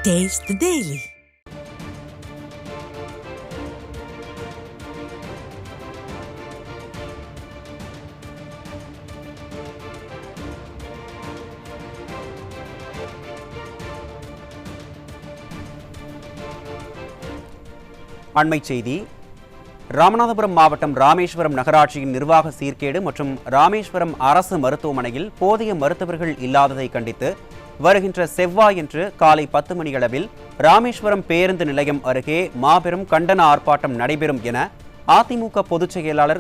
Taste the Daily. அண்மைச் செய்தி. ராமநாதபுரம் மாவட்டம் ராமேஸ்வரம் நகராட்சியின் நிர்வாக சீர்கேடு மற்றும் ராமேஸ்வரம் அரசு மருத்துவமனையில் போதிய மருத்துவர்கள் இல்லாததை கண்டித்து வருகின்ற செவ்வாயன்று காலை 10 மணியளவில் ராமேஸ்வரம் பேருந்து நிலையம் அருகே மாபெரும் கண்டன ஆர்ப்பாட்டம் நடைபெறும் என அதிமுக பொதுச் செயலாளர்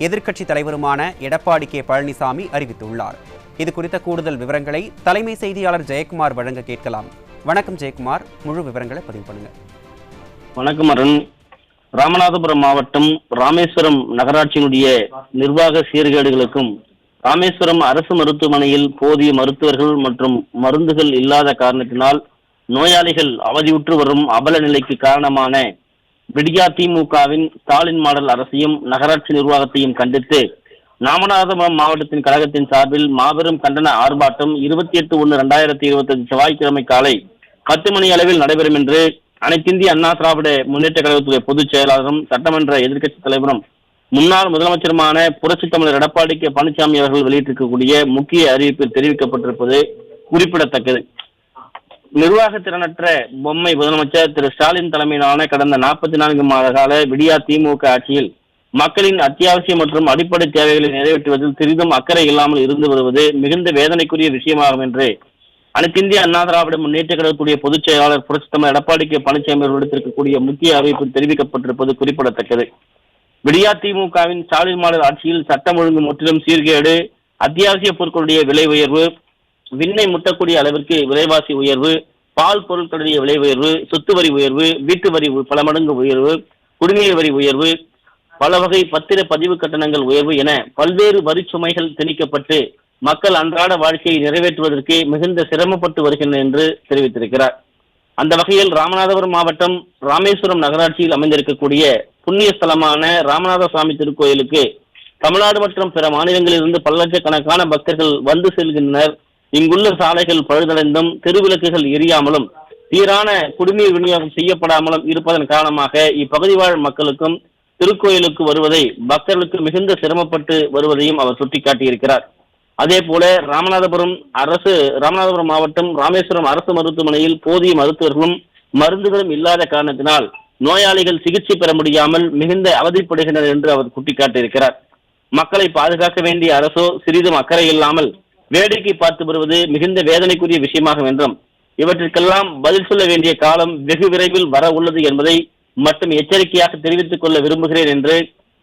எதிர்க்கட்சித் தலைவருமான எடப்பாடி கே பழனிசாமி அறிவித்துள்ளார். இது குறித்த கூடுதல் விவரங்களை தலைமை செய்தியாளர் ஜெயக்குமார் வழங்க கேட்கலாம். வணக்கம் ஜெயக்குமார், முழு விவரங்களை பதிவு பண்ணுங்க. வணக்கம் அருண். ராமநாதபுரம் மாவட்டம் ராமேஸ்வரம் நகராட்சியினுடைய நிர்வாக சீர்கேடுகளுக்கும் ராமேஸ்வரம் அரசு மருத்துவமனையில் போதிய மருத்துவர்கள் மற்றும் மருந்துகள் இல்லாத காரணத்தினால் நோயாளிகள் அவதியுற்று வரும் அவல நிலைக்கு காரணமான விடியா திமுகவின் ஸ்டாலின் மாடல் அரசையும் நகராட்சி நிர்வாகத்தையும் கண்டித்து ராமநாதபுரம் மாவட்டத்தின் கழகத்தின் சார்பில் மாபெரும் கண்டன ஆர்ப்பாட்டம் 28/1/2025 செவ்வாய்க்கிழமை காலை 10 மணி அளவில் நடைபெறும் என்று அனைத்திந்திய அண்ணா திராவிட முன்னேற்ற கழகத்துடைய பொதுச் செயலாளரும் சட்டமன்ற எதிர்க்கட்சித் தலைவரும் முன்னாள் முதலமைச்சருமான புரட்சித் தமிழர் எடப்பாடி கே பழனிசாமி அவர்கள் வெளியிட்டிருக்கக்கூடிய முக்கிய அறிவிப்பில் தெரிவிக்கப்பட்டிருப்பது குறிப்பிடத்தக்கது. நிர்வாக திறனற்ற பொம்மை முதலமைச்சர் திரு ஸ்டாலின் தலைமையிலான கடந்த 44 மாத கால விடியா திமுக ஆட்சியில் மக்களின் அத்தியாவசிய மற்றும் அடிப்படை தேவைகளை நிறைவேற்றுவதில் சிறிதும் அக்கறை இல்லாமல் இருந்து வருவது மிகுந்த வேதனைக்குரிய விஷயமாகும் என்று அனைத்திந்திய அண்ணா திராவிட முன்னேற்ற கழகத்துடைய பொதுச் செயலாளர் புரட்சித் தமிழர் எடப்பாடி கே பழனிசாமி அவர்கள் எடுத்திருக்கக்கூடிய முக்கிய அறிவிப்பில் தெரிவிக்கப்பட்டிருப்பது குறிப்பிடத்தக்கது. விடியா திமுகவின் ஸ்டாலின் மாடல் ஆட்சியில் சட்டம் ஒழுங்கு முற்றிலும் சீர்கேடு, அத்தியாவசிய பொருட்களுடைய விலை உயர்வு, விண்ணை முட்டக்கூடிய அளவிற்கு விலைவாசி உயர்வு, பால் பொருட்களுடைய விலை உயர்வு, சொத்து வரி உயர்வு, வீட்டு வரி பல மடங்கு உயர்வு, குடிநீர் வரி உயர்வு, பல வகை பத்திர பதிவு கட்டணங்கள் உயர்வு என பல்வேறு வரி சுமைகள் திணிக்கப்பட்டு மக்கள் அன்றாட வாழ்க்கையை நிறைவேற்றுவதற்கு மிகுந்த சிரமப்பட்டு வருகின்றனர் என்று தெரிவித்திருக்கிறார். அந்த வகையில் ராமநாதபுரம் மாவட்டம் ராமேஸ்வரம் நகராட்சியில் அமைந்திருக்கக்கூடிய புண்ணிய ஸ்தலமான ராமநாத சுவாமி திருக்கோயிலுக்கு தமிழ்நாடு மற்றும் பிற மாநிலங்களிலிருந்து பல லட்சக்கணக்கான பக்தர்கள் வந்து செல்கின்றனர். இங்குள்ள சாலைகள் பழுதடைந்தும் தெருவிளக்குகள் எரியாமலும் சீரான குடிநீர் விநியோகம் செய்யப்படாமலும் இருப்பதன் காரணமாக இப்பகுதி வாழ் மக்களுக்கும் திருக்கோயிலுக்கு வருவதை பக்தர்களுக்கு மிகுந்த சிரமப்பட்டு வருவதையும் அவர் சுட்டிக்காட்டியிருக்கிறார். அதே போல ராமநாதபுரம் மாவட்டம் ராமேஸ்வரம் அரசு மருத்துவமனையில் போதிய மருத்துவர்களும் மருந்துகளும் இல்லாத காரணத்தினால் நோயாளிகள் சிகிச்சை பெற முடியாமல் மிகுந்த அவதிப்படுகின்றனர் என்று அவர் சுட்டிக்காட்டியிருக்கிறார். மக்களை பாதுகாக்க வேண்டிய அரசோ சிறிதும் அக்கறை இல்லாமல் வேடிக்கை பார்த்து வருவது மிகுந்த வேதனைக்குரிய விஷயமாகும் என்றும் இவற்றிற்கெல்லாம் பதில் சொல்ல வேண்டிய காலம் வெகு விரைவில் வர உள்ளது என்பதை மட்டும் எச்சரிக்கையாக தெரிவித்துக் கொள்ள விரும்புகிறேன் என்று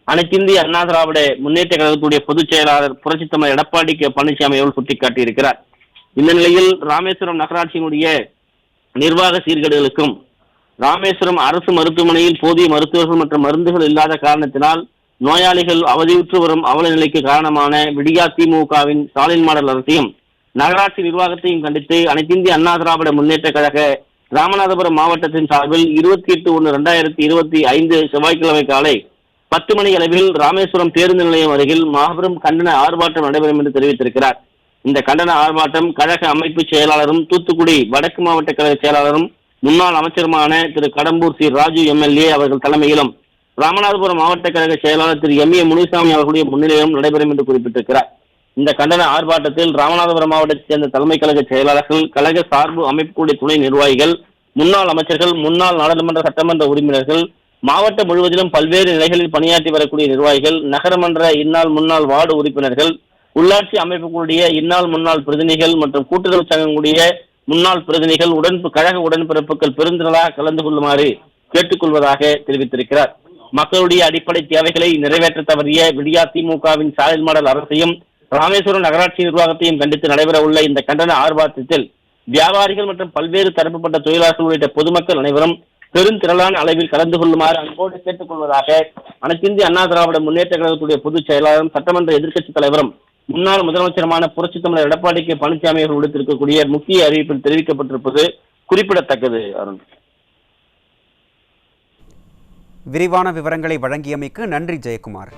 அனைத்திந்திய அண்ணா திராவிட முன்னேற்ற கழகத்துடைய பொதுச் செயலாளர் புரட்சித் தமிழர் எடப்பாடி கே பழனிசாமி அவர்கள் சுட்டிக்காட்டியிருக்கிறார். இந்த நிலையில் ராமேஸ்வரம் நகராட்சியினுடைய நிர்வாக சீர்கேடுகளுக்கும் ராமேஸ்வரம் அரசு மருத்துவமனையில் போதிய மருத்துவர்கள் மற்றும் மருந்துகள் இல்லாத காரணத்தினால் நோயாளிகள் அவதியுற்று வரும் அவல நிலைக்கு காரணமான விடியா திமுகவின் ஸ்டாலின் மாடல் அரசையும் நகராட்சி நிர்வாகத்தையும் கண்டித்து அனைத்திந்திய அண்ணா திராவிட முன்னேற்ற கழக ராமநாதபுரம் மாவட்டத்தின் சார்பில் 28/1/2025 செவ்வாய்க்கிழமை காலை 10 மணி அளவில் ராமேஸ்வரம் பேருந்து நிலையம் அருகில் மாபெரும் கண்டன ஆர்ப்பாட்டம் நடைபெறும் என்று தெரிவித்திருக்கிறார். இந்த கண்டன ஆர்ப்பாட்டம் கழக அமைப்பு செயலாளரும் தூத்துக்குடி வடக்கு மாவட்ட கழக செயலாளரும் முன்னாள் அமைச்சருமான திரு கடம்பூர் சி ராஜு எம்எல்ஏ அவர்கள் தலைமையிலும் ராமநாதபுரம் மாவட்ட கழக செயலாளர் திரு எம் ஏ முனிசாமி அவர்களுடைய முன்னிலையிலும் நடைபெறும் என்று குறிப்பிட்டிருக்கிறார். இந்த கண்டன ஆர்ப்பாட்டத்தில் ராமநாதபுரம் மாவட்டத்தைச் சேர்ந்த தலைமை கழக செயலாளர்கள், கழக சார்பு அமைப்புடைய துணை நிர்வாகிகள், முன்னாள் அமைச்சர்கள், முன்னாள் நாடாளுமன்ற சட்டமன்ற உறுப்பினர்கள், மாவட்டம் முழுவதிலும் பல்வேறு நிலைகளில் பணியாற்றி வரக்கூடிய நிர்வாகிகள், நகரமன்ற இந்நாள் முன்னாள் வார்டு உறுப்பினர்கள், உள்ளாட்சி அமைப்புகளுடைய இந்நாள் முன்னாள் பிரதிநிதிகள் மற்றும் கூட்டுறவு சங்கங்களுடைய முன்னாள் பிரதிநிதிகள் கழக உடன்பிறப்புகள் பெருந்திரளாக கலந்து கொள்ளுமாறு கேட்டுக்கொள்வதாக தெரிவித்திருக்கிறார். மக்களுடைய அடிப்படை தேவைகளை நிறைவேற்ற தவறிய விடியா திமுகவின் ஸ்டாலின் மாடல் அரசையும் ராமேஸ்வரம் நகராட்சி நிர்வாகத்தையும் கண்டித்து நடைபெற உள்ள இந்த கண்டன ஆர்ப்பாட்டத்தில் வியாபாரிகள் மற்றும் பல்வேறு தரப்புப்பட்ட தொழிலாளர்கள் உள்ளிட்ட பொதுமக்கள் அனைவரும் பெருந்திரளான அளவில் கலந்து கொள்ளுமாறு அன்போடு கேட்டுக் கொள்வதாக அனைத்திந்திய அண்ணா திராவிட முன்னேற்ற கழகத்துடைய பொதுச் செயலாளரும் சட்டமன்ற எதிர்க்கட்சித் தலைவரும் முன்னாள் முதலமைச்சருமான புரட்சித் தமிழர் எடப்பாடி கே பழனிசாமி அவர்கள் விடுத்திருக்கக்கூடிய முக்கிய அறிவிப்பில் தெரிவிக்கப்பட்டிருப்பது குறிப்பிடத்தக்கது. அருண், விரிவான விவரங்களை வழங்கியமைக்கு நன்றி ஜெயக்குமார்.